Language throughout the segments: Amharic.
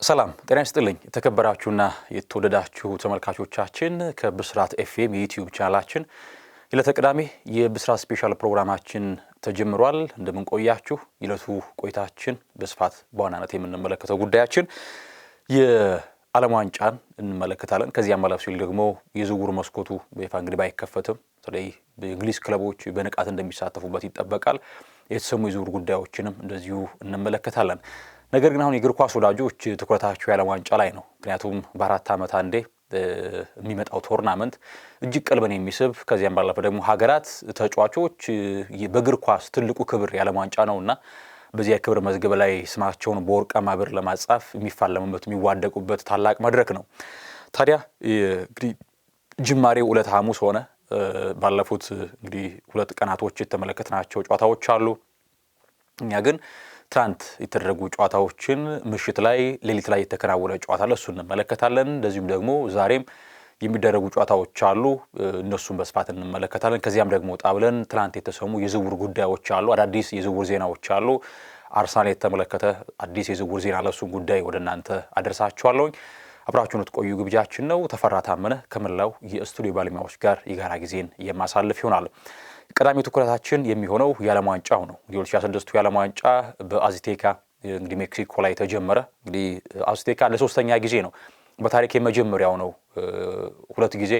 ሰላም ጤና ይስጥልኝ የተከበራችሁና የተወደዳችሁ ተመልካቾቻችን ከብስራት ኤፍኤም የዩቲዩብ ቻናላችን ለተቀዳሚ የብስራት ስፔሻል ፕሮግራማችን ተጀምሯል። እንደምን ቆያችሁ? ይለቱ ቆይታችን በስፋት በዋናነት የምንመለከተው ጉዳያችን የዓለም ዋንጫን እንመለከታለን። ከዚያም ማለፍ ሲል ደግሞ የዝውውር መስኮቱ በይፋ እንግዲህ ባይከፈትም በተለይ በእንግሊዝ ክለቦች በንቃት እንደሚሳተፉበት ይጠበቃል። የተሰሙ የዝውውር ጉዳዮችንም እንደዚሁ እንመለከታለን። ነገር ግን አሁን የእግር ኳስ ወዳጆች ትኩረታቸው የዓለም ዋንጫ ላይ ነው። ምክንያቱም በአራት ዓመት አንዴ የሚመጣው ቶርናመንት እጅግ ቀልብን የሚስብ ከዚያም ባለፈ ደግሞ ሀገራት ተጫዋቾች በእግር ኳስ ትልቁ ክብር የዓለም ዋንጫ ነውና በዚያ ክብር መዝገብ ላይ ስማቸውን በወርቃማ ብዕር ለማጻፍ የሚፋለሙበት የሚዋደቁበት ታላቅ መድረክ ነው። ታዲያ እንግዲህ ጅማሬው ዕለተ ሐሙስ ሆነ። ባለፉት እንግዲህ ሁለት ቀናቶች የተመለከትናቸው ጨዋታዎች አሉ። እኛ ግን ትናንት የተደረጉ ጨዋታዎችን ምሽት ላይ ሌሊት ላይ የተከናወነ ጨዋታ ለሱ እንመለከታለን። እንደዚሁም ደግሞ ዛሬም የሚደረጉ ጨዋታዎች አሉ፣ እነሱን በስፋት እንመለከታለን። ከዚያም ደግሞ ጣብለን ትናንት የተሰሙ የዝውውር ጉዳዮች አሉ፣ አዳዲስ የዝውውር ዜናዎች አሉ። አርሰናል የተመለከተ አዲስ የዝውውር ዜና ለሱን ጉዳይ ወደ እናንተ አደርሳችኋለሁ። አብራችሁን ትቆዩ ግብዣችን ነው። ተፈራ ታመነ ከመላው የስቱዲዮ ባለሙያዎች ጋር የጋራ ጊዜን የማሳልፍ ይሆናል። ቀዳሚ ትኩረታችን የሚሆነው የዓለም ዋንጫው ነው። 2026 የዓለም ዋንጫ በአዝቴካ እንግዲህ ሜክሲኮ ላይ ተጀመረ። እንግዲህ አዝቴካ ለሶስተኛ ጊዜ ነው፣ በታሪክ የመጀመሪያው ነው። ሁለት ጊዜ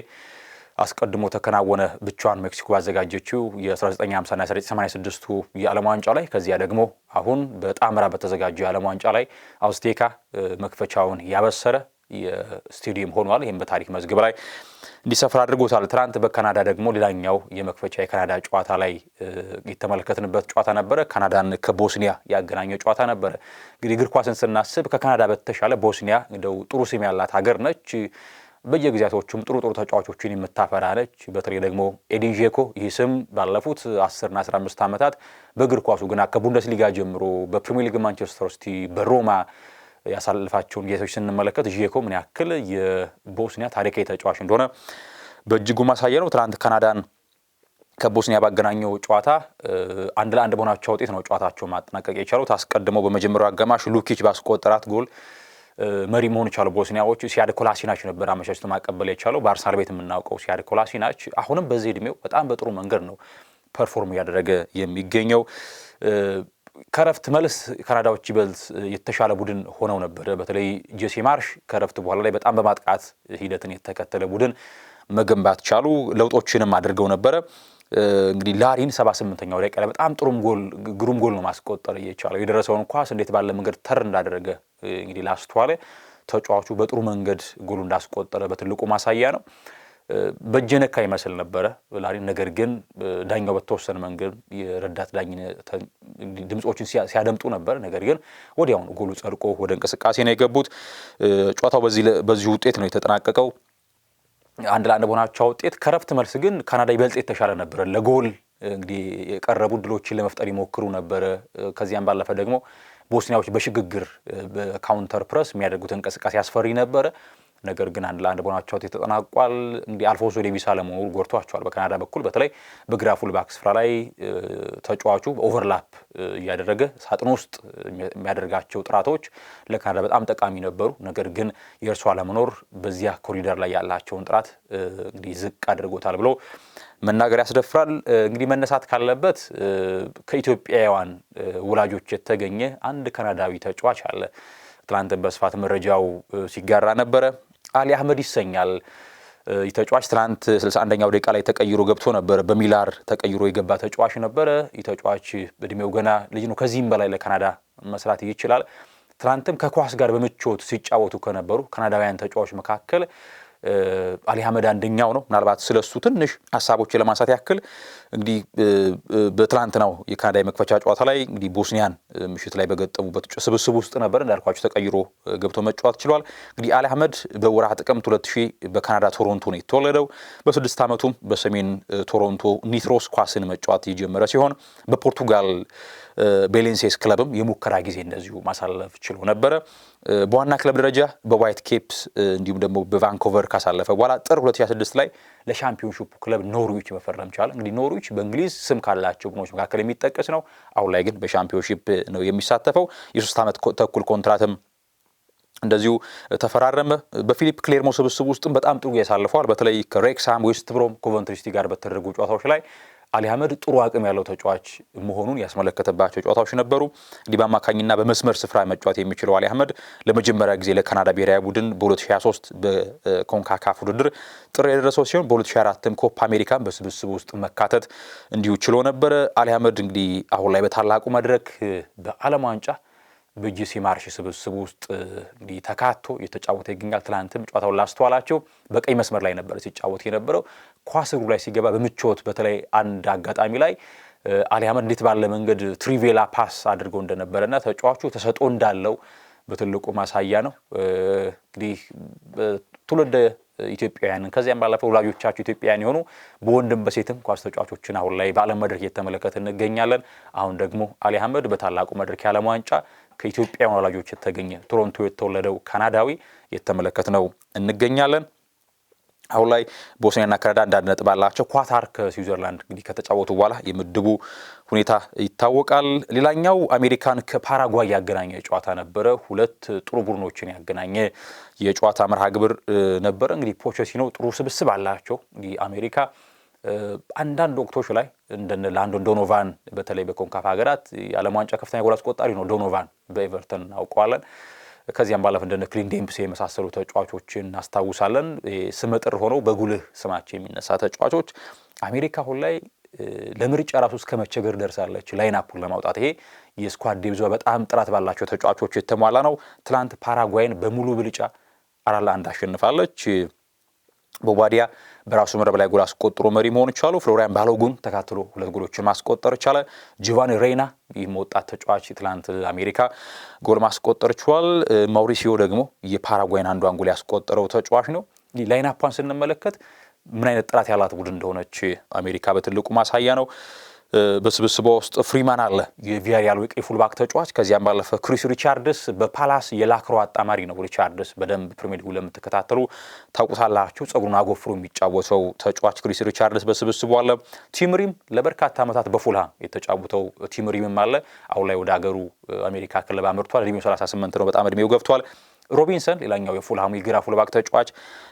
አስቀድሞ ተከናወነ ብቻዋን ሜክሲኮ ባዘጋጀችው የ1950 እና 1986 የዓለም ዋንጫ ላይ። ከዚያ ደግሞ አሁን በጣምራ በተዘጋጀው የዓለም ዋንጫ ላይ አዝቴካ መክፈቻውን ያበሰረ የስቴዲየም ሆኗል። ይህም በታሪክ መዝገብ ላይ እንዲሰፍር አድርጎታል። ትናንት በካናዳ ደግሞ ሌላኛው የመክፈቻ የካናዳ ጨዋታ ላይ የተመለከትንበት ጨዋታ ነበረ። ካናዳን ከቦስኒያ ያገናኘው ጨዋታ ነበረ። እንግዲህ እግር ኳስን ስናስብ ከካናዳ በተሻለ ቦስኒያ እንደው ጥሩ ስም ያላት ሀገር ነች። በየጊዜያቶቹም ጥሩ ተጫዋቾችን የምታፈራ ነች። በተለይ ደግሞ ኤዲን ዤኮ፣ ይህ ስም ባለፉት 10 እና 15 ዓመታት በእግር ኳሱ ግና ከቡንደስሊጋ ጀምሮ በፕሪሚየር ሊግ ማንቸስተር ሲቲ፣ በሮማ ያሳልፋቸውን ጌቶች ስንመለከት ዤኮ ምን ያክል የቦስኒያ ታሪካዊ ተጫዋች እንደሆነ በእጅጉ ማሳያ ነው። ትናንት ካናዳን ከቦስኒያ ባገናኘው ጨዋታ 1-1 በሆናቸው ውጤት ነው ጨዋታቸው ማጠናቀቅ የቻሉት። አስቀድመው በመጀመሪያው አጋማሽ ሉኪች ባስቆጠራት ጎል መሪ መሆን የቻለው ቦስኒያዎች ሲያድ ኮላሲናች ነበር አመቻችቶ ማቀበል የቻለው። በአርሰናል ቤት የምናውቀው ሲያድ ኮላሲናች አሁንም በዚህ እድሜው በጣም በጥሩ መንገድ ነው ፐርፎርም እያደረገ የሚገኘው። ከረፍት መልስ ካናዳዎች ይበልጥ የተሻለ ቡድን ሆነው ነበር። በተለይ ጄሲ ማርሽ ከረፍት በኋላ ላይ በጣም በማጥቃት ሂደትን የተከተለ ቡድን መገንባት ቻሉ። ለውጦችንም አድርገው ነበረ። እንግዲህ ላሪን 78ኛው ደቂቃ ላይ በጣም ግሩም ጎል ነው ማስቆጠር የቻለው። የደረሰውን ኳስ እንዴት ባለ መንገድ ተር እንዳደረገ እንግዲህ ላስተዋለ ተጫዋቹ በጥሩ መንገድ ጎሉ እንዳስቆጠረ በትልቁ ማሳያ ነው። በጀነካ ይመስል ነበረ ላሪን። ነገር ግን ዳኛው በተወሰነ መንገድ የረዳት ዳኝነት ድምጾችን ሲያደምጡ ነበር። ነገር ግን ወዲያውኑ ጎሉ ጸድቆ ወደ እንቅስቃሴ ነው የገቡት። ጨዋታው በዚህ ውጤት ነው የተጠናቀቀው፣ 1-1 በሆናቸው ውጤት። ከረፍት መልስ ግን ካናዳ ይበልጥ የተሻለ ነበረ። ለጎል እንግዲህ የቀረቡ ድሎችን ለመፍጠር ይሞክሩ ነበረ። ከዚያም ባለፈ ደግሞ ቦስኒያዎች በሽግግር በካውንተር ፕረስ የሚያደርጉት እንቅስቃሴ አስፈሪ ነበረ። ነገር ግን 1-1 በሆናቸው ውጤት ተጠናቋል። እንግዲህ አልፎንሶ ዴቪስ አለመኖሩ ጎድቷቸዋል። በካናዳ በኩል በተለይ በግራ ፉልባክ ስፍራ ላይ ተጫዋቹ ኦቨርላፕ እያደረገ ሳጥን ውስጥ የሚያደርጋቸው ጥራቶች ለካናዳ በጣም ጠቃሚ ነበሩ። ነገር ግን የእርሱ አለመኖር በዚያ ኮሪደር ላይ ያላቸውን ጥራት እንግዲህ ዝቅ አድርጎታል ብሎ መናገር ያስደፍራል። እንግዲህ መነሳት ካለበት ከኢትዮጵያውያን ወላጆች የተገኘ አንድ ካናዳዊ ተጫዋች አለ። ትላንት በስፋት መረጃው ሲጋራ ነበረ። አሊ አህመድ ይሰኛል። ተጫዋች ትናንት 61ኛው ደቂቃ ላይ ተቀይሮ ገብቶ ነበር። በሚላር ተቀይሮ የገባ ተጫዋች ነበረ። ተጫዋች በእድሜው ገና ልጅ ነው። ከዚህም በላይ ለካናዳ መስራት ይችላል። ትናንትም ከኳስ ጋር በምቾት ሲጫወቱ ከነበሩ ካናዳውያን ተጫዋች መካከል አሊ አህመድ አንደኛው ነው። ምናልባት ስለሱ ትንሽ ሀሳቦችን ለማንሳት ያክል እንግዲህ በትላንትናው የካናዳ የመክፈቻ ጨዋታ ላይ እንግዲህ ቦስኒያን ምሽት ላይ በገጠሙበት ስብስብ ውስጥ ነበር። እንዳልኳቸው ተቀይሮ ገብቶ መጫወት ችሏል። እንግዲህ አሊ አህመድ በወርሃ ጥቅምት 2000 በካናዳ ቶሮንቶ ነው የተወለደው። በ6 ዓመቱም በሰሜን ቶሮንቶ ኒትሮስ ኳስን መጫወት የጀመረ ሲሆን በፖርቱጋል ቤሌንሴስ ክለብም የሙከራ ጊዜ እንደዚሁ ማሳለፍ ችሎ ነበረ። በዋና ክለብ ደረጃ በዋይት ኬፕስ እንዲሁም ደግሞ በቫንኮቨር ካሳለፈ በኋላ ጥር 2026 ላይ ለሻምፒዮንሺፕ ክለብ ኖርዊች መፈረም ቻለ። እንግዲህ ኖርዊች በእንግሊዝ ስም ካላቸው ቡድኖች መካከል የሚጠቀስ ነው። አሁን ላይ ግን በሻምፒዮንሺፕ ነው የሚሳተፈው። የ3 ዓመት ተኩል ኮንትራትም እንደዚሁ ተፈራረመ። በፊሊፕ ክሌርሞ ስብስብ ውስጥም በጣም ጥሩ ያሳልፈዋል። በተለይ ከሬክሳም ዌስት ብሮም ኮቨንትሪ ሲቲ ጋር በተደረጉ ጨዋታዎች ላይ አሊ አህመድ ጥሩ አቅም ያለው ተጫዋች መሆኑን ያስመለከተባቸው ጨዋታዎች ነበሩ። እንዲህ በአማካኝና በመስመር ስፍራ መጫወት የሚችለው አሊ አህመድ ለመጀመሪያ ጊዜ ለካናዳ ብሔራዊ ቡድን በ2023 በኮንካካፍ ውድድር ጥሪ የደረሰው ሲሆን በ2024ም ኮፓ አሜሪካን በስብስብ ውስጥ መካተት እንዲሁ ችሎ ነበረ። አሊ አህመድ እንግዲህ አሁን ላይ በታላቁ መድረክ በዓለም ዋንጫ በጂሲ ማርሽ ስብስብ ውስጥ እንግዲህ ተካቶ የተጫወተ ይገኛል። ትላንትም ጨዋታውን ላስተዋላቸው በቀኝ መስመር ላይ ነበር ሲጫወት የነበረው። ኳስ እግሩ ላይ ሲገባ በምቾት በተለይ አንድ አጋጣሚ ላይ አሊ አህመድ እንዴት ባለ መንገድ ትሪቬላ ፓስ አድርገው እንደነበረና ተጫዋቹ ተሰጦ እንዳለው በትልቁ ማሳያ ነው። እንግዲህ ትውልደ ኢትዮጵያውያንን ከዚያም ባለፈው ወላጆቻቸው ኢትዮጵያውያን የሆኑ በወንድም በሴትም ኳስ ተጫዋቾችን አሁን ላይ በዓለም መድረክ እየተመለከትን እንገኛለን። አሁን ደግሞ አሊ አህመድ በታላቁ መድረክ የዓለም ዋንጫ ከኢትዮጵያውያን ወላጆች የተገኘ ቶሮንቶ የተወለደው ካናዳዊ የተመለከትነው እንገኛለን። አሁን ላይ ቦስኒያና ካናዳ አንድ ነጥብ አላቸው። ኳታር ከስዊዘርላንድ እንግዲህ ከተጫወቱ በኋላ የምድቡ ሁኔታ ይታወቃል። ሌላኛው አሜሪካን ከፓራጓይ ያገናኘ ጨዋታ ነበረ። ሁለት ጥሩ ቡድኖችን ያገናኘ የጨዋታ መርሃ ግብር ነበረ። እንግዲህ ፖቼቲኖ ጥሩ ስብስብ አላቸው። እንግዲህ አሜሪካ አንዳንድ ወቅቶች ላይ እንደነ ላንዶን ዶኖቫን በተለይ በኮንካፍ ሀገራት የዓለም ዋንጫ ከፍተኛ ጎል አስቆጣሪ ነው። ዶኖቫን በኤቨርተን እናውቀዋለን። ከዚያም ባለፈ እንደነ ክሊን ዴምፕሲ የመሳሰሉ ተጫዋቾችን እናስታውሳለን። ስመጥር ሆነው በጉልህ ስማቸው የሚነሳ ተጫዋቾች አሜሪካ አሁን ላይ ለምርጫ ራሱ እስከ መቸገር ደርሳለች ላይናፑን ለማውጣት። ይሄ የስኳድ ዴብዟ በጣም ጥራት ባላቸው ተጫዋቾች የተሟላ ነው። ትላንት ፓራጓይን በሙሉ ብልጫ 4-1 አሸንፋለች። ቦባዲያ በራሱ መረብ ላይ ጎል አስቆጥሮ መሪ መሆን ቻሉ። ፍሎሪያን ባሎጉን ተካትሎ 2 ጎሎችን ማስቆጠር ቻለ። ጂቫኒ ሬና ወጣት ተጫዋች ትላንት አሜሪካ ጎል ማስቆጠር ችሏል። ማውሪሲዮ ደግሞ የፓራጓይን አንዷን ጎል ያስቆጠረው ተጫዋች ነው። ላይናፓን ስንመለከት ምን አይነት ጥራት ያላት ቡድን እንደሆነች አሜሪካ በትልቁ ማሳያ ነው። በስብስቧ ውስጥ ፍሪማን አለ፣ የቪያሪያል የቀኝ ፉልባክ ተጫዋች። ከዚያም ባለፈ ክሪስ ሪቻርድስ በፓላስ የላክሮ አጣማሪ ነው። ሪቻርድስ በደንብ ፕሪሚየር ሊግ ለምትከታተሉ ታውቁታላችሁ። ጸጉሩን አጎፍሮ የሚጫወተው ተጫዋች ክሪስ ሪቻርድስ በስብስቧ አለ። ቲምሪም ለበርካታ ዓመታት በፉልሃም የተጫወተው ቲምሪምም አለ። አሁን ላይ ወደ ሀገሩ አሜሪካ ክለብ አምርቷል። እድሜው 38 ነው። በጣም እድሜው ገብቷል። ሮቢንሰን ሌላኛው የፉልሃሙ የግራ ፉልባክ ተጫዋች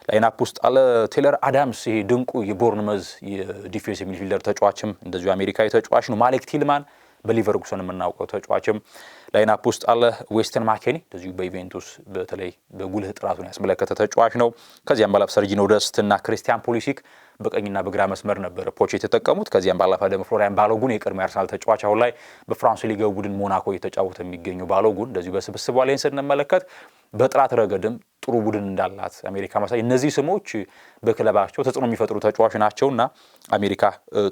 ላይናፕ ውስጥ አለ። ቴይለር አዳምስ ይሄ ድንቁ የቦርንመዝ የዲፌንሲቭ ሚድፊልደር ተጫዋችም እንደዚሁ አሜሪካዊ ተጫዋች ነው። ማሌክ ቲልማን በሊቨርኩሰን የምናውቀው ተጫዋችም ላይናፕ ውስጥ አለ። ዌስተን ማኬኒ እንደዚሁ በኢቬንቱስ በተለይ በጉልህ ጥራቱን ያስመለከተ ተጫዋች ነው። ከዚያም ባለፈ ሰርጂኖ ደስትና ክሪስቲያን ፖሊሲክ በቀኝና በግራ መስመር ነበር ፖቼ የተጠቀሙት። ከዚያም ባለፈ ደግሞ ፍሎሪያን ባሎጉን የቀድሞ የአርሰናል ተጫዋች አሁን ላይ በፍራንስ ሊግ ቡድን ሞናኮ እየተጫወተ የሚገኘው ባሎጉን እንደዚሁ በስብስቧ ላይ ስንመለከት በጥራት ረገድም ጥሩ ቡድን እንዳላት አሜሪካ ማሳይ። እነዚህ ስሞች በክለባቸው ተጽዕኖ የሚፈጥሩ ተጫዋች ናቸውና አሜሪካ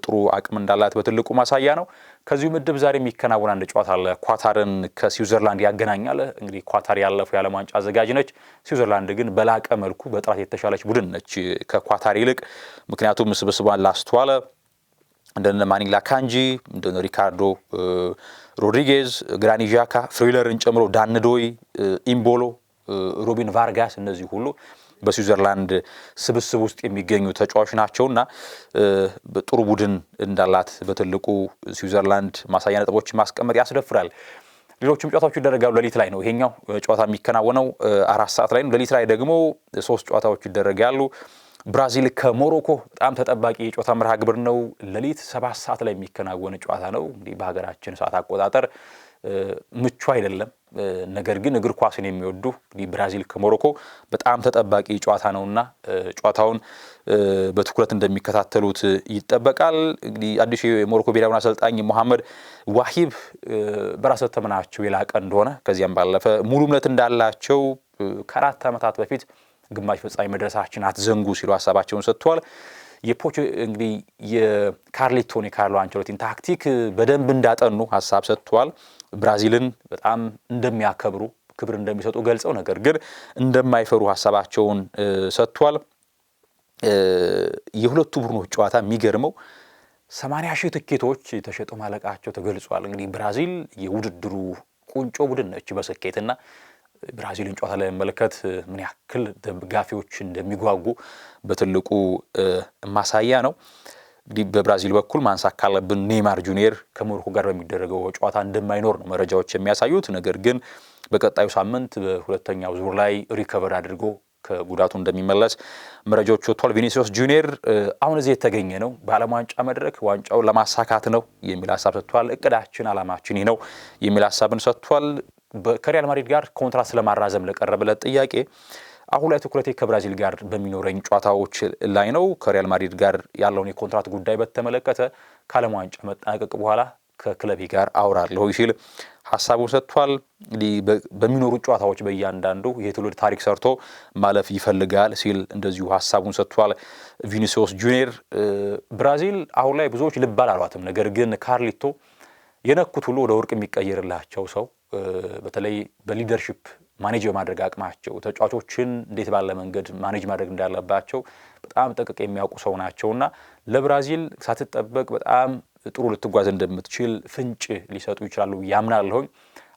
ጥሩ አቅም እንዳላት በትልቁ ማሳያ ነው። ከዚሁ ምድብ ዛሬ የሚከናወን አንድ ጨዋታ አለ። ኳታርን ከስዊዘርላንድ ያገናኛል። እንግዲህ ኳታር ያለፈው የዓለም ዋንጫ አዘጋጅ ነች። ስዊዘርላንድ ግን በላቀ መልኩ በጥራት የተሻለች ቡድን ነች ከኳታር ይልቅ። ምክንያቱም ስብስቧን ላስተዋለ እንደነ ማኒላ ካንጂ፣ እንደነ ሪካርዶ ሮድሪጌዝ፣ ግራኒ ዣካ፣ ፍሪለርን ጨምሮ ዳንዶይ፣ ኢምቦሎ፣ ሮቢን ቫርጋስ እነዚህ ሁሉ በስዊዘርላንድ ስብስብ ውስጥ የሚገኙ ተጫዋቾች ናቸውና ጥሩ ቡድን እንዳላት በትልቁ ስዊዘርላንድ ማሳያ ነጥቦች ማስቀመጥ ያስደፍራል። ሌሎችም ጨዋታዎች ይደረጋሉ። ሌሊት ላይ ነው ይሄኛው ጨዋታ የሚከናወነው 4 ሰዓት ላይ ነው። ሌሊት ላይ ደግሞ 3 ጨዋታዎች ይደረጋሉ። ብራዚል ከሞሮኮ በጣም ተጠባቂ የጨዋታ መርሃ ግብር ነው። ሌሊት 7 ሰዓት ላይ የሚከናወን ጨዋታ ነው። እንግዲህ በሀገራችን ሰዓት አቆጣጠር ምቹ አይደለም። ነገር ግን እግር ኳስን የሚወዱ እንግዲህ ብራዚል ከሞሮኮ በጣም ተጠባቂ ጨዋታ ነውና ጨዋታውን በትኩረት እንደሚከታተሉት ይጠበቃል። እንግዲህ አዲሱ የሞሮኮ ብሔራዊ አሰልጣኝ መሐመድ ዋሂብ በራስ መተማመናቸው የላቀ እንደሆነ ከዚያም ባለፈ ሙሉ እምነት እንዳላቸው ከ4 ዓመታት በፊት ግማሽ ፍጻሜ መድረሳችን አትዘንጉ ሲሉ ሀሳባቸውን ሰጥተዋል። የፖች እንግዲህ የካርሊቶን የካርሎ አንቸሎቲን ታክቲክ በደንብ እንዳጠኑ ሀሳብ ሰጥተዋል። ብራዚልን በጣም እንደሚያከብሩ ክብር እንደሚሰጡ ገልጸው ነገር ግን እንደማይፈሩ ሀሳባቸውን ሰጥተዋል። የሁለቱ ቡድኖች ጨዋታ የሚገርመው 80,000 ትኬቶች ተሸጠው ማለቃቸው ተገልጿል። እንግዲህ ብራዚል የውድድሩ ቁንጮ ቡድን ነች በስኬትና ብራዚልን ጨዋታ ላይ መመልከት ምን ያክል ደጋፊዎች እንደሚጓጉ በትልቁ ማሳያ ነው። እንግዲህ በብራዚል በኩል ማንሳት ካለብን ኔይማር ጁኒየር ከሞሮኮ ጋር በሚደረገው ጨዋታ እንደማይኖር ነው መረጃዎች የሚያሳዩት። ነገር ግን በቀጣዩ ሳምንት በሁለተኛው ዙር ላይ ሪከቨር አድርጎ ከጉዳቱ እንደሚመለስ መረጃዎች ወጥቷል። ቪኒሲዮስ ጁኒየር አሁን እዚህ የተገኘ ነው በዓለም ዋንጫ መድረክ ዋንጫውን ለማሳካት ነው የሚል ሐሳብ ሰጥቷል። እቅዳችን ዓላማችን ይህ ነው የሚል ሐሳብን ሰጥቷል። ከሪያል ማድሪድ ጋር ኮንትራት ስለማራዘም ለቀረበለት ጥያቄ አሁን ላይ ትኩረቴ ከብራዚል ጋር በሚኖረኝ ጨዋታዎች ላይ ነው። ከሪያል ማድሪድ ጋር ያለውን የኮንትራት ጉዳይ በተመለከተ ከዓለም ዋንጫ መጠናቀቅ በኋላ ከክለቤ ጋር አውራለሁ ሲል ሐሳቡን ሰጥቷል። እንግዲህ በሚኖሩ ጨዋታዎች በእያንዳንዱ የትውልድ ታሪክ ሰርቶ ማለፍ ይፈልጋል ሲል እንደዚሁ ሐሳቡን ሰጥቷል። ቪኒሲዮስ ጁኒየር ብራዚል አሁን ላይ ብዙዎች ልብ አላሏትም። ነገር ግን ካርሊቶ የነኩት ሁሉ ወደ ወርቅ የሚቀየርላቸው ሰው በተለይ በሊደርሺፕ ማኔጅ በማድረግ አቅማቸው ተጫዋቾችን እንዴት ባለ መንገድ ማኔጅ ማድረግ እንዳለባቸው በጣም ጠንቅቀው የሚያውቁ ሰው ናቸውና ለብራዚል ሳትጠበቅ በጣም ጥሩ ልትጓዝ እንደምትችል ፍንጭ ሊሰጡ ይችላሉ ያምናለሁ።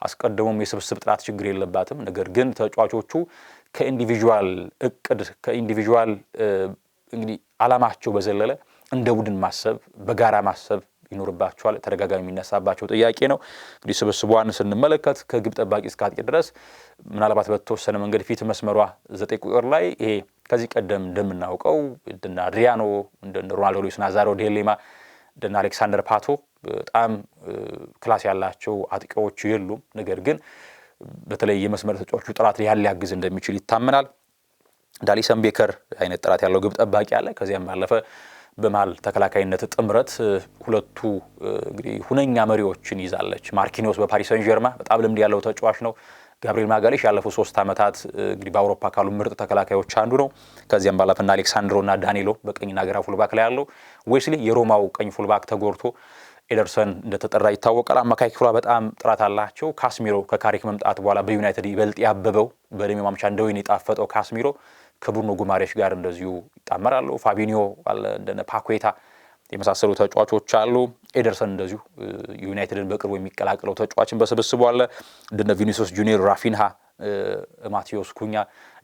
አስቀድሞም የስብስብ ጥራት ችግር የለባትም። ነገር ግን ተጫዋቾቹ ከኢንዲቪጁዋል እቅድ ከኢንዲቪጁዋል እንግዲህ ዓላማቸው በዘለለ እንደ ቡድን ማሰብ በጋራ ማሰብ ይኖርባቸዋል። ተደጋጋሚ የሚነሳባቸው ጥያቄ ነው። እንግዲህ ስብስቧን ስንመለከት ከግብ ጠባቂ እስከ አጥቂ ድረስ ምናልባት በተወሰነ መንገድ ፊት መስመሯ 9 ቁጥር ላይ ይሄ ከዚህ ቀደም እንደምናውቀው እንደና አድሪያኖ እንደነ ሮናልዶ ሉዊስ ናዛሮ ዴሌማ እንደና አሌክሳንደር ፓቶ በጣም ክላስ ያላቸው አጥቂዎች የሉም። ነገር ግን በተለይ የመስመር ተጫዋቾቹ ጥራት ሊያግዝ እንደሚችል ይታመናል። ዳሊሰን ቤከር አይነት ጥራት ያለው ግብ ጠባቂ አለ። ከዚያም ባለፈ በማል ተከላካይነት ጥምረት ሁለቱ እንግዲህ ሁነኛ መሪዎችን ይዛለች። ማርኪኒዮስ በፓሪስ ሰን ጀርማ በጣም ልምድ ያለው ተጫዋች ነው። ጋብሪኤል ማጋሌሽ ያለፉት 3 ዓመታት እንግዲህ በአውሮፓ ካሉ ምርጥ ተከላካዮች አንዱ ነው። ከዚያም ባለፈና አሌክሳንድሮና ዳኒሎ በቀኝና ግራ ፉልባክ ላይ ያለው ዌስሊ የሮማው ቀኝ ፉልባክ ተጎርቶ ኤደርሰን እንደተጠራ ይታወቃል። አማካይ ክፍሏ በጣም ጥራት አላቸው። ካስሚሮ ከካሪክ መምጣት በኋላ በዩናይትድ ይበልጥ ያበበው በደሜ ማምቻ እንደወይን የጣፈጠው ካስሚሮ ከቡርኖ ጉማሬሽ ጋር እንደዚሁ ይጣመራሉ። ፋቢኒዮ አለ እንደነ ፓኩዌታ የመሳሰሉ ተጫዋቾች አሉ። ኤደርሰን እንደዚሁ ዩናይትድን በቅርቡ የሚቀላቀለው ተጫዋችን በስብስቡ አለ። እንደነ ቪኒሲዮስ ጁኒየር፣ ራፊንሃ፣ ማቴዎስ ኩኛ፣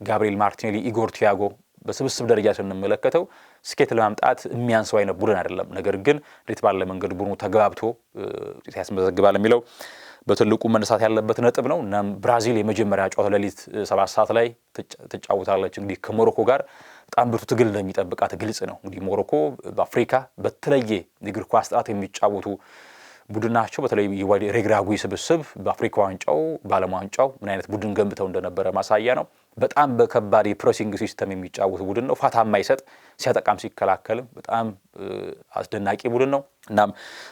ጋብሪኤል ማርቲኔሊ፣ ኢጎር ቲያጎ በስብስብ ደረጃ ስንመለከተው ስኬት ለማምጣት የሚያንሰው አይነት ቡድን አይደለም። ነገር ግን እንዴት ባለ መንገድ ቡድኑ ተግባብቶ ውጤት ያስመዘግባል የሚለው በትልቁ መነሳት ያለበት ነጥብ ነው። እናም ብራዚል የመጀመሪያ ጨዋታ ሌሊት 7 ሰዓት ላይ ትጫወታለች። እንግዲህ ከሞሮኮ ጋር በጣም ብርቱ ትግል እንደሚጠብቃት ግልጽ ነው። እንግዲህ ሞሮኮ በአፍሪካ በተለየ የእግር ኳስ ጥራት የሚጫወቱ ቡድን ናቸው። በተለይ የሬግራጉይ ስብስብ በአፍሪካ ዋንጫው በዓለም ዋንጫው ምን አይነት ቡድን ገንብተው እንደነበረ ማሳያ ነው። በጣም በከባድ የፕሬሲንግ ሲስተም የሚጫወት ቡድን ነው። ፋታ የማይሰጥ ሲያጠቃም ሲከላከልም በጣም አስደናቂ ቡድን ነው። እናም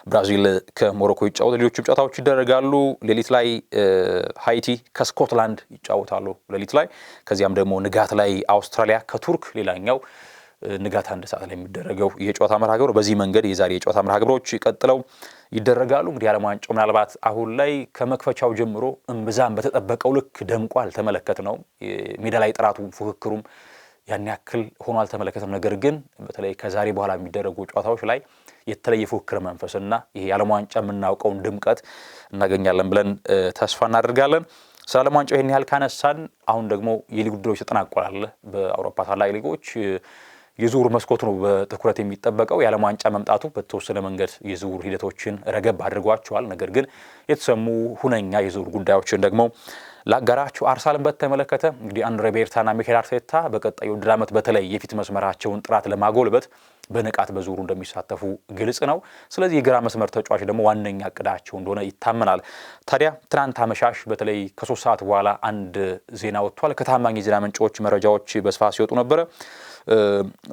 ብራዚል ከሞሮኮ ይጫወቱ። ሌሎችም ጨዋታዎች ይደረጋሉ። ሌሊት ላይ ሃይቲ ከስኮትላንድ ይጫወታሉ ሌሊት ላይ። ከዚያም ደግሞ ንጋት ላይ አውስትራሊያ ከቱርክ ሌላኛው ንጋት 1 ሰዓት ላይ የሚደረገው የጨዋታ መርሃ ግብር። በዚህ መንገድ የዛሬ የጨዋታ መርሃ ግብሮች ቀጥለው ይደረጋሉ። እንግዲህ ዓለም ዋንጫው ምናልባት አሁን ላይ ከመክፈቻው ጀምሮ እምብዛም በተጠበቀው ልክ ደምቆ አልተመለከትነው። ሜዳ ላይ ጥራቱ ፉክክሩም ያን ያክል ሆኖ አልተመለከትነው። ነገር ግን በተለይ ከዛሬ በኋላ የሚደረጉ ጨዋታዎች ላይ የተለየ ፉክክር መንፈስና ይሄ የዓለም ዋንጫ የምናውቀውን ድምቀት እናገኛለን ብለን ተስፋ እናደርጋለን። ስለ ዓለም ዋንጫው ይህን ያህል ካነሳን አሁን ደግሞ የሊግ ውድድሮች ተጠናቋል። በአውሮፓ ታላቅ ሊጎች የዝውውር መስኮቱ ነው በትኩረት የሚጠበቀው። የዓለም ዋንጫ መምጣቱ በተወሰነ መንገድ የዝውውር ሂደቶችን ረገብ አድርጓቸዋል። ነገር ግን የተሰሙ ሁነኛ የዝውውር ጉዳዮችን ደግሞ ላጋራችሁ። አርሰናልን በተመለከተ እንግዲህ አንድሬ ቤርታና ሚኬል አርቴታ በቀጣዩ ውድድር ዓመት በተለይ የፊት መስመራቸውን ጥራት ለማጎልበት በንቃት በዝውውሩ እንደሚሳተፉ ግልጽ ነው። ስለዚህ የግራ መስመር ተጫዋች ደግሞ ዋነኛ እቅዳቸው እንደሆነ ይታመናል። ታዲያ ትናንት አመሻሽ በተለይ ከ3 ሰዓት በኋላ አንድ ዜና ወጥቷል። ከታማኝ የዜና ምንጮች መረጃዎች በስፋት ሲወጡ ነበረ።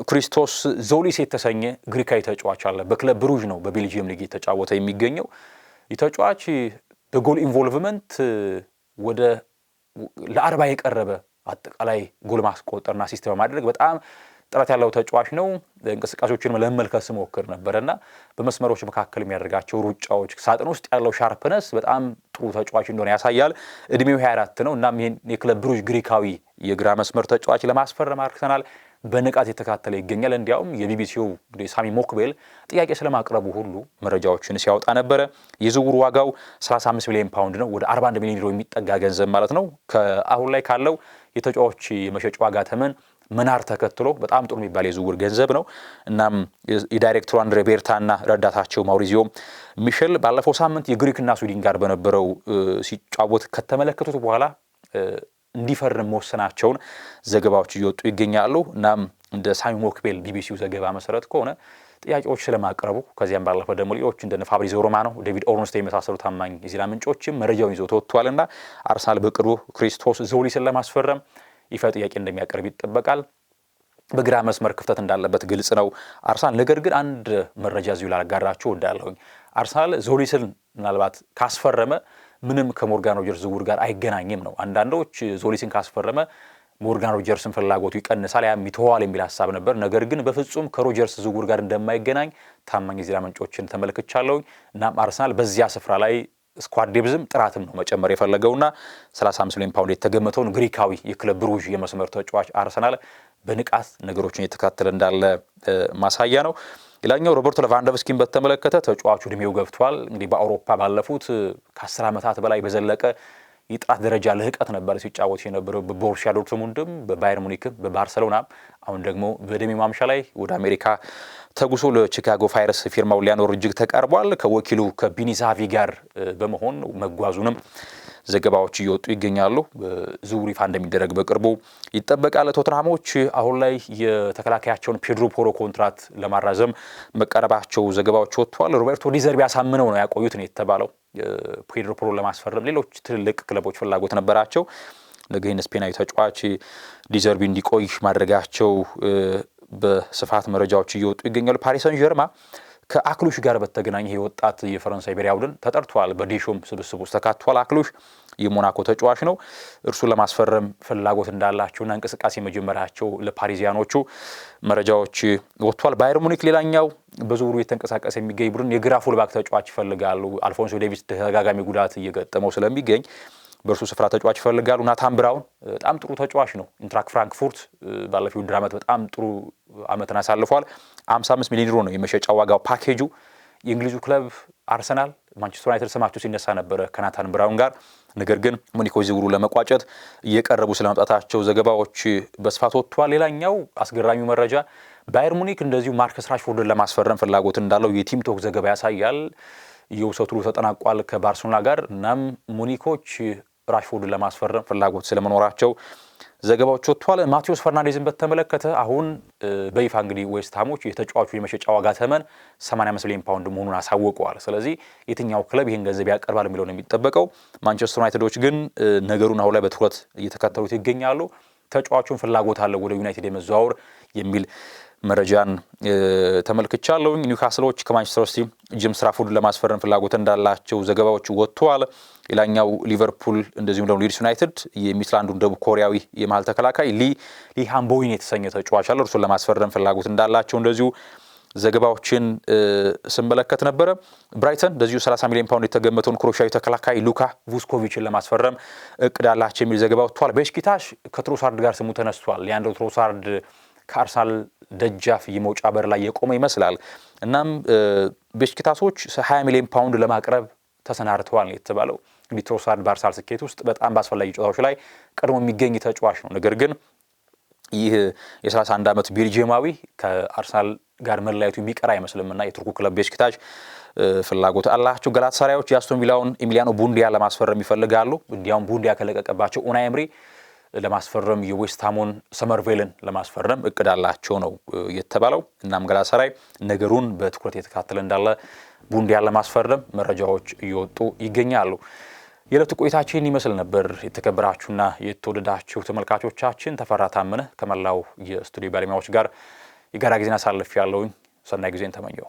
ክሪስቶስ ዞሊስ የተሰኘ ግሪካዊ ተጫዋች አለ። በክለብ ብሩዥ ነው በቤልጂየም ሊግ የተጫወተ የሚገኘው። የተጫዋች በጎል ኢንቮልቭመንት ወደ ለ40 የቀረበ አጠቃላይ ጎል ማስቆጠርና አሲስት በማድረግ በጣም ጥራት ያለው ተጫዋች ነው። እንቅስቃሴዎችን ለመመልከት ስሞክር ነበርና በመስመሮች መካከል የሚያደርጋቸው ሩጫዎች፣ ሳጥን ውስጥ ያለው ሻርፕነስ በጣም ጥሩ ተጫዋች እንደሆነ ያሳያል። እድሜው 24 ነው። እናም ይሄን የክለብ ብሩዥ ግሪካዊ የግራ መስመር ተጫዋች ለማስፈረም አርሰናል በንቃት የተካተለ ይገኛል። እንዲያውም የቢቢሲው ሳሚ ሞክቤል ጥያቄ ስለማቅረቡ ሁሉ መረጃዎችን ሲያወጣ ነበረ። የዝውውር ዋጋው 35 ሚሊዮን ፓውንድ ነው፣ ወደ 41 ሚሊዮን ዩሮ የሚጠጋ ገንዘብ ማለት ነው። ከአሁን ላይ ካለው የተጫዋች የመሸጫ ዋጋ ተመን መናር ተከትሎ በጣም ጥሩ የሚባል የዝውውር ገንዘብ ነው። እናም የዳይሬክተሩ አንድሬ ቤርታና ረዳታቸው ማውሪዚዮ ሚሼል ባለፈው ሳምንት የግሪክና ስዊድን ጋር በነበረው ሲጫወት ከተመለከቱት በኋላ እንዲፈርም መወሰናቸውን ዘገባዎች እየወጡ ይገኛሉ። እናም እንደ ሳሚ ሞክቤል ቢቢሲው ዘገባ መሰረት ከሆነ ጥያቄዎች ስለማቀረቡ ከዚያም ባለፈ ደግሞ ሌሎች እንደ ፋብሪዚዮ ሮማኖ ዴቪድ ኦርንስቴን የመሳሰሉ ታማኝ የዜና ምንጮችም መረጃውን ይዘው ተወጥቷልና አርሰናል በቅርቡ ክሪስቶስ ዞሊስን ለማስፈረም ይፋ ጥያቄ እንደሚያቀርብ ይጠበቃል። በግራ መስመር ክፍተት እንዳለበት ግልጽ ነው አርሰናል። ነገር ግን አንድ መረጃ እዚሁ ላጋራችሁ እወዳለሁኝ። አርሰናል ዞሊስን ምናልባት ካስፈረመ ምንም ከሞርጋን ሮጀርስ ዝውውር ጋር አይገናኝም ነው። አንዳንዶች ዞሊስን ካስፈረመ ሞርጋን ሮጀርስን ፍላጎቱ ይቀንሳል ያም ይተዋል የሚል ሐሳብ ነበር። ነገር ግን በፍጹም ከሮጀርስ ዝውውር ጋር እንደማይገናኝ ታማኝ የዜና ምንጮችን ተመልክቻለሁ። እናም አርሰናል በዚያ ስፍራ ላይ ስኳድ ዴብዝም ጥራትም ነው መጨመር የፈለገውና 35 ሚሊዮን ፓውንድ የተገመተውን ግሪካዊ የክለብ ብሩዥ የመስመር ተጫዋች አርሰናል በንቃት ነገሮችን እየተከታተለ እንዳለ ማሳያ ነው። ሌላኛው ሮበርቶ ሌቫንዶቭስኪን በተመለከተ ተጫዋቹ እድሜው ገብቷል። እንግዲህ በአውሮፓ ባለፉት ከ10 ዓመታት በላይ በዘለቀ የጥራት ደረጃ ልህቀት ነበር ሲጫወት የነበረው በቦሩሲያ ዶርትሙንድም በባየር ሙኒክም በባርሰሎና። አሁን ደግሞ በእድሜ ማምሻ ላይ ወደ አሜሪካ ተጉሶ ለቺካጎ ፋየርስ ፊርማው ሊያኖር እጅግ ተቃርቧል። ከወኪሉ ከቢኒዛቪ ጋር በመሆን መጓዙንም ዘገባዎች እየወጡ ይገኛሉ። ዝውውሩ ይፋ እንደሚደረግ በቅርቡ ይጠበቃል። ቶተንሃሞች አሁን ላይ የተከላካያቸውን ፔድሮ ፖሮ ኮንትራት ለማራዘም መቀረባቸው ዘገባዎች ወጥተዋል። ሮቤርቶ ዲዘርቢ ያሳምነው ነው ያቆዩት ነው የተባለው። ፔድሮ ፖሮ ለማስፈረም ሌሎች ትልልቅ ክለቦች ፍላጎት ነበራቸው። ነገር ግን ስፔናዊ ተጫዋች ዲዘርቢ እንዲቆይ ማድረጋቸው በስፋት መረጃዎች እየወጡ ይገኛሉ። ፓሪስ ሰን ዠርማ ከአክሉሽ ጋር በተገናኘ ይሄ ወጣት የፈረንሳይ ብሔራዊ ቡድን ተጠርቷል። በዲሾም ስብስብ ውስጥ ተካቷል። አክሉሽ የሞናኮ ተጫዋች ነው። እርሱን ለማስፈረም ፍላጎት እንዳላቸውና እንቅስቃሴ መጀመራቸው ለፓሪዚያኖቹ መረጃዎች ወጥቷል። ባየር ሙኒክ ሌላኛው በዝውውሩ የተንቀሳቀሰ የሚገኝ ቡድን የግራ ፉልባክ ተጫዋች ይፈልጋሉ። አልፎንሶ ዴቪስ ተደጋጋሚ ጉዳት እየገጠመው ስለሚገኝ በእርሱ ስፍራ ተጫዋች ይፈልጋሉ። ናታን ብራውን በጣም ጥሩ ተጫዋች ነው። ኢንትራክ ፍራንክፉርት ባለፈው ውድድር ዓመት በጣም ጥሩ ዓመትን አሳልፏል። 55 ሚሊዮን ዩሮ ነው የመሸጫ ዋጋው ፓኬጁ። የእንግሊዙ ክለብ አርሰናል፣ ማንቸስተር ዩናይትድ ስማቸው ሲነሳ ነበረ ከናታን ብራውን ጋር። ነገር ግን ሙኒኮች ዝውውሩ ለመቋጨት እየቀረቡ ስለመምጣታቸው ዘገባዎች በስፋት ወጥቷል። ሌላኛው አስገራሚው መረጃ ባየር ሙኒክ እንደዚሁ ማርከስ ራሽፎርድን ለማስፈረም ፍላጎት እንዳለው የቲም ቶክ ዘገባ ያሳያል። የውሰቱ ተጠናቋል ከባርሴሎና ጋር። እናም ሙኒኮች ራሽፎርድን ለማስፈረም ፍላጎት ስለመኖራቸው ዘገባዎች ወጥቷል። ማቴዎስ ፈርናንዴዝን በተመለከተ አሁን በይፋ እንግዲህ ዌስትሃሞች የተጫዋቹ የመሸጫ ዋጋ ተመን 85 ሚሊዮን ፓውንድ መሆኑን አሳውቀዋል። ስለዚህ የትኛው ክለብ ይህን ገንዘብ ያቀርባል የሚለው ነው የሚጠበቀው። ማንቸስተር ዩናይትዶች ግን ነገሩን አሁን ላይ በትኩረት እየተከታተሉት ይገኛሉ። ተጫዋቹን ፍላጎት አለው ወደ ዩናይትድ የመዘዋወር የሚል መረጃን ተመልክቻለሁ። ኒውካስሎች ከማንቸስተር ሲቲ ጄምስ ትራፎርድን ለማስፈረም ፍላጎት እንዳላቸው ዘገባዎች ወጥተዋል። ሌላኛው ሊቨርፑል እንደዚሁም ደግሞ ሊድስ ዩናይትድ የሚትላንዱን ደቡብ ኮሪያዊ የመሃል ተከላካይ ሊ ሃምቦይን የተሰኘ ተጫዋች አለ እርሱን ለማስፈረም ፍላጎት እንዳላቸው እንደዚሁ ዘገባዎችን ስንመለከት ነበረ። ብራይተን እንደዚሁ 30 ሚሊዮን ፓውንድ የተገመተውን ክሮሻዊ ተከላካይ ሉካ ቩስኮቪችን ለማስፈረም እቅድ አላቸው የሚል ዘገባ ወጥቷል። ቤሽኪታሽ ከትሮሳርድ ጋር ስሙ ተነስቷል። ሊያንድሮ ትሮሳርድ ከአርሰናል ደጃፍ የመውጫ በር ላይ የቆመ ይመስላል። እናም ቤሽኪታሶች 20 ሚሊዮን ፓውንድ ለማቅረብ ተሰናድተዋል የተባለው እንግዲህ ትሮሳርድ በአርሰናል ስኬት ውስጥ በጣም በአስፈላጊ ጨዋታዎች ላይ ቀድሞ የሚገኝ ተጫዋች ነው። ነገር ግን ይህ የ31 ዓመት ቤልጂየማዊ ከአርሰናል ጋር መለያየቱ የሚቀር አይመስልምና የቱርኩ ክለብ ቤሽኪታሽ ፍላጎት አላቸው። ጋላታሳራዮች የአስቶን ቪላውን ኤሚሊያኖ ቡንዲያ ለማስፈረም ይፈልጋሉ። እንዲያውም ቡንዲያ ከለቀቀባቸው ኡናይ ኤምሪ ለማስፈረም የዌስትሃሙን ሰመርቬልን ለማስፈረም እቅድ አላቸው ነው የተባለው። እናም ጋላታሳራይ ነገሩን በትኩረት የተከታተለ እንዳለ ቡንዲያ ለማስፈረም መረጃዎች እየወጡ ይገኛሉ። የዕለቱ ቆይታችን ይመስል ነበር። የተከበራችሁና የተወደዳችሁ ተመልካቾቻችን ተፈራ ታመነ ከመላው የስቱዲዮ ባለሙያዎች ጋር የጋራ ጊዜን አሳልፌያለሁኝ። ሰናይ ጊዜን ተመኘው።